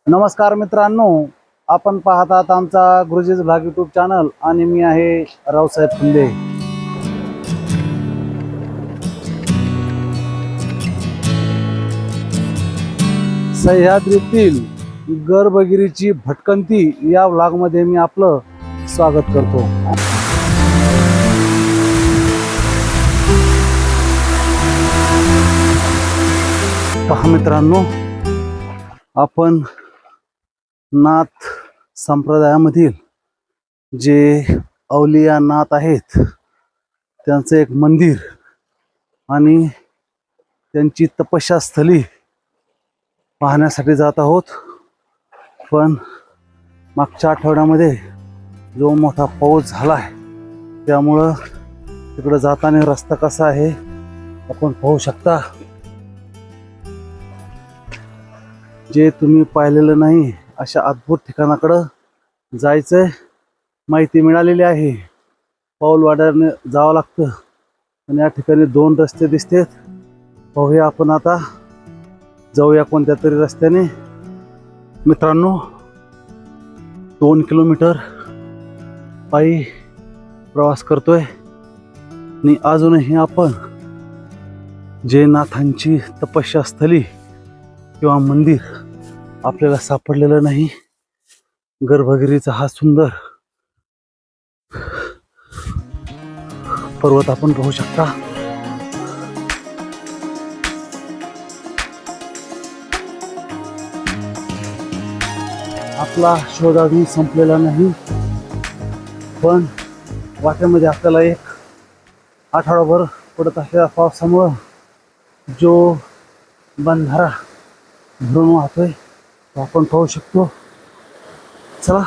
नमस्कार मित्रांनो, आपण पाहतात आमचा गुरुजीज ब्लॉग यूट्यूब चॅनल आणि मी आहे रावसाहेब फुंदे. सह्याद्रीतील गर्भगिरीची भटकंती या ब्लॉगमध्ये मी आपलं स्वागत करतो. पहा मित्रांनो, आपण नाथ संप्रदायामधील जे अवलिया नाथ आहेत त्यांचं एक मंदिर आणि त्यांची तपस्या स्थली पाहण्यासाठी जात आहोत. पण मागच्या आठवड्यामध्ये जो मोठा पाऊस झाला आहे त्यामुळं तिकडं जाताना रस्ता कसा आहे आपण पाहू शकता. जे तुम्ही पाहिलेलं नाही अशा अद्भुत ठिकाणाकडं जायचंय. माहिती मिळालेली आहे, पाऊल वाड्याने जावं लागतं. आणि या ठिकाणी 2 रस्ते दिसतात. पाहूया आपण आता, जाऊया कोणत्या तरी रस्त्याने. मित्रांनो, 2 किलोमीटर पायी प्रवास करतोय आणि अजूनही आपण जे नाथांची तपस्या स्थली किंवा मंदिर आपल्याला सापडलेलं नाही. गर्भगिरीचा हा सुंदर पर्वत आपण पाहू शकता. आपला शोध अजून संपलेला नाही, पण वाटेमध्ये आपल्याला एक आठवडाभर पडत असलेल्या पावसामुळं जो बंधारा भरून वाहतोय तो आपण पाहू शकतो. चला,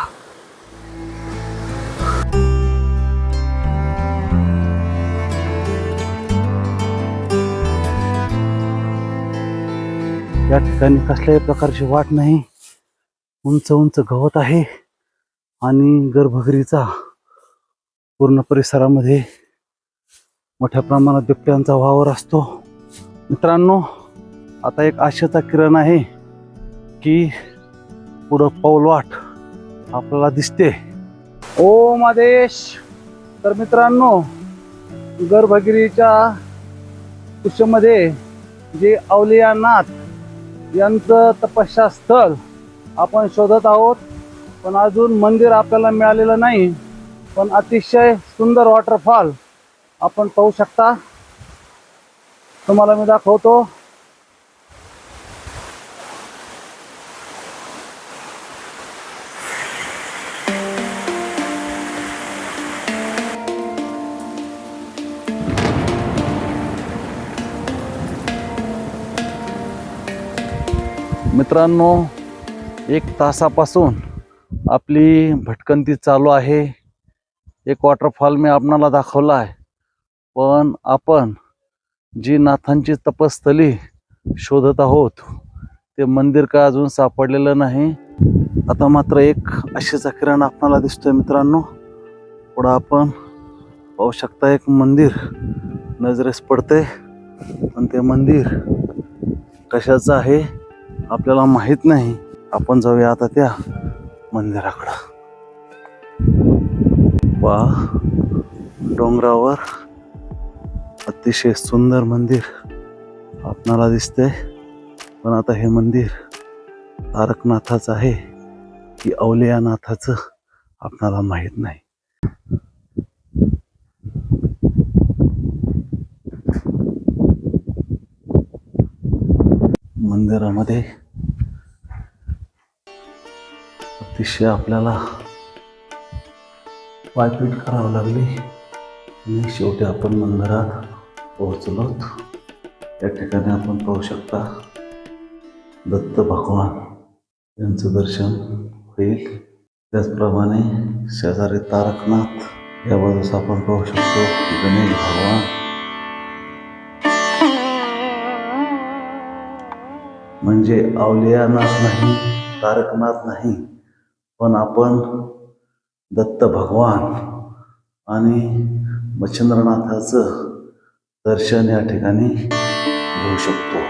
या ठिकाणी कसल्याही प्रकारची वाट नाही. उंच उंच गवत आहे आणि गर्भगिरीचा पूर्ण परिसरामध्ये मोठ्या प्रमाणात बिबट्यांचा वावर असतो. मित्रांनो, आता एक आशेचा किरण आहे की पुढं पाऊलवाट आपल्याला दिसते. ओम आदेश. तर मित्रांनो, गर्भगिरीच्या कुशीमध्ये जे अवलिया नाथ यांचं तपस्या स्थळ आपण शोधत आहोत. पण अजून मंदिर आपल्याला मिळालेलं नाही. पण अतिशय सुंदर वॉटरफॉल आपण पाहू शकता. तुम्हाला मी दाखवतो. मित्रांनो, 1 तासापासून आपली भटकंती चालू आहे. एक वॉटरफॉल मी आपणाला दाखवला आहे, पण आपण जी नाथांची तपस्थली शोधत आहोत ते मंदिर का अजून सापडलेलं नाही. आता मात्र एक आशेचा किरण आपणाला दिसतोय. मित्रांनो, पुढं आपण पाहू शकता एक मंदिर नजरेस पडते. पण ते मंदिर कशाचं आहे आपल्याला माहित नाही. आपण जाऊया आता त्या मंदिराकडं. डोंगरावर अतिशय सुंदर मंदिर आपणाला दिसते. पण आता हे मंदिर तारकनाथाचं आहे की अवलियानाथाचं आपणाला माहित नाही. मंदिरामध्ये अतिशय आपल्याला पायपीट करावं लागली आणि शेवटी आपण मंदिरात पोहोचलो. या ठिकाणी आपण पाहू शकता दत्त भगवान यांचं दर्शन होईल. त्याचप्रमाणे शेजारी तारकनाथ, या बाजूस आपण पाहू शकतो गणेश भगवान. म्हणजे अवलियानाथ नाही, तारकनाथ नाही, पण आपण दत्त भगवान आणि मच्छिंद्रनाथाचं दर्शन या ठिकाणी घेऊ शकतो.